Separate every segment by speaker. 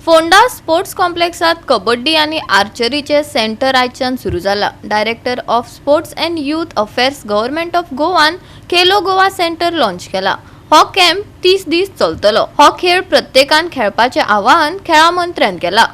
Speaker 1: Phonda sports कॉम्प्लेक्सात kabaddi आणि आर्चरीचे centre आयच्यान सुरू जाला। Director of sports and youth affairs government of गोवान खेलो गोवा सेंटर लॉन्च केला। हो कॅम्प 30 दीस चलतलो। हो खेळ प्रत्येकान खेळपाचे आवाहन खेळा मंत्र्यान केला।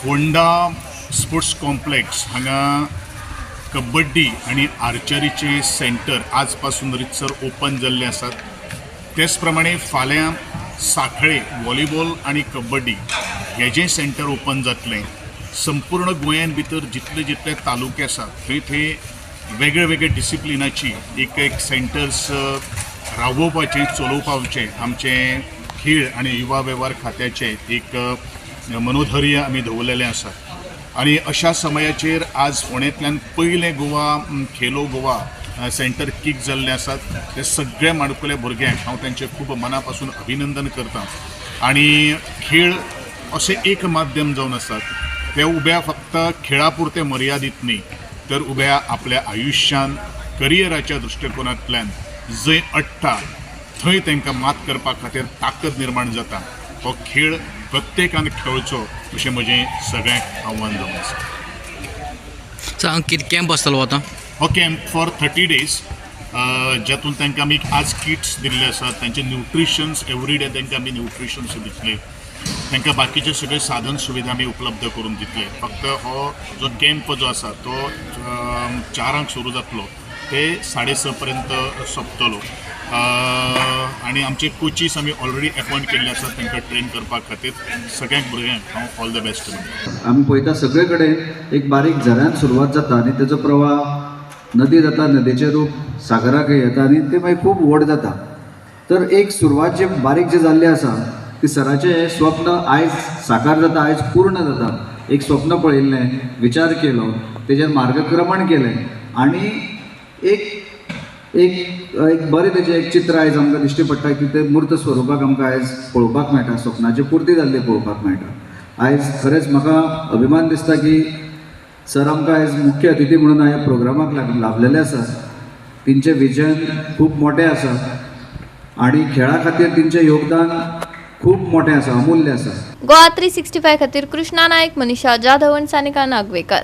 Speaker 2: फोंडा स्पोर्ट्स कॉम्प्लेक्स हांगा कबड्डी आणि आर्चरीचे सेंटर आजपासून रितसर ओपन जाल्ले आसात। तेच प्रमाणे फाल्यां साखळे व्हॉलीबॉल आणि कबड्डी हेजें सेंटर ओपन जातलें। संपूर्ण गोंयान भितर जितले तालुके आसात थंय वेगळे वेगळे डिसिप्लिनाची एक सेंटर्स राबोवपाचे चलोवपाचे आमचे खेळ आणि युवा वेव्हार खात्याचे एक मनोधैर्य आमी दवरलेलें आसा। आणि अशा समयाचेर आज फोंडेंतल्यान पयलें गोवा खेलो गोवा सेंटर किक जाल्लें आसात। ते सगळे माणकुल्या भुरग्यांक हांव तांचें खूब मना पासून अभिनंदन करतां। आणि खेळ अशें एक माध्यम जावन आसात ते उब्या फक्त खेळा पुरते मर्यादित न्ही, तर उब्या आपल्या आयुश्यान करियराच्या दृश्टिकोनांतल्यान जंय अडटा थंय तांकां मात करपा खातीर ताकद निर्माण जाता। हो खेळ प्रत्येकान खेळचो अशें म्हजें सगळ्यांक आव्हान जावन आसा।
Speaker 3: सांग कितें कॅम्प आसतलो आतां?
Speaker 2: हो कॅम्प फॉर 30 days जातून तांकां आमी आज किट्स दिल्ले आसात। तांचे न्यूट्रिशन्स एवरी डे तांकां आमी न्यूट्रिशन्स दितले। तांकां बाकीचे सगळे साधन सुविधा आमी उपलब्ध करून दितले। फक्त हो जो कॅम्प जो आसा तो 4 सुरू जातलो ते 6:30 पर्यंत सोंपतलो। आणि आमचे कोचीस आमी ऑलरेडी अपॉइंट केल्ले आसात तांकां ट्रेन करपा खातीर। सगळ्यांक भुरग्यांक हांव ऑल द बेस्ट म्हणटा।
Speaker 4: आमी पळयता सगळे कडेन एक बारीक झऱ्यान सुरवात जाता आनी तेजो प्रवाह नदी जाता, नदीचें रूप सागराकय येता आनी ते मागीर खूब व्हड जाता। तर एक सुरवात जे बारीक जे जाल्लें आसा ती सराचें स्वप्न आयज साकार जाता, आयज पूर्ण जाता। एक स्वप्न पळयल्लें, विचार केलो, तेजेर मार्गक्रमण केलें आनी एक बरें तेजें एक चित्र आयज आमकां दिश्टी पडटा की तें मूर्त स्वरुपाक आमकां आयज पळोवपाक मेळटा, स्वप्नाची पुर्ती जाल्ली पळोवपाक मेळटा। आयज खरेंच म्हाका अभिमान दिसता की सर आमकां आयज मुख्य अतिथी म्हणून ह्या प्रोग्रामाक लाभलेले आसा। तेंचें विजन खूब मोठें आसा आनी खेळा खातीर तेंचें योगदान खूब मोठें आसा, अमूल्य आसा।
Speaker 1: गोवा 365 खातीर कृष्णा नायक, मनीषा जाधव, सानिका नागवेकर।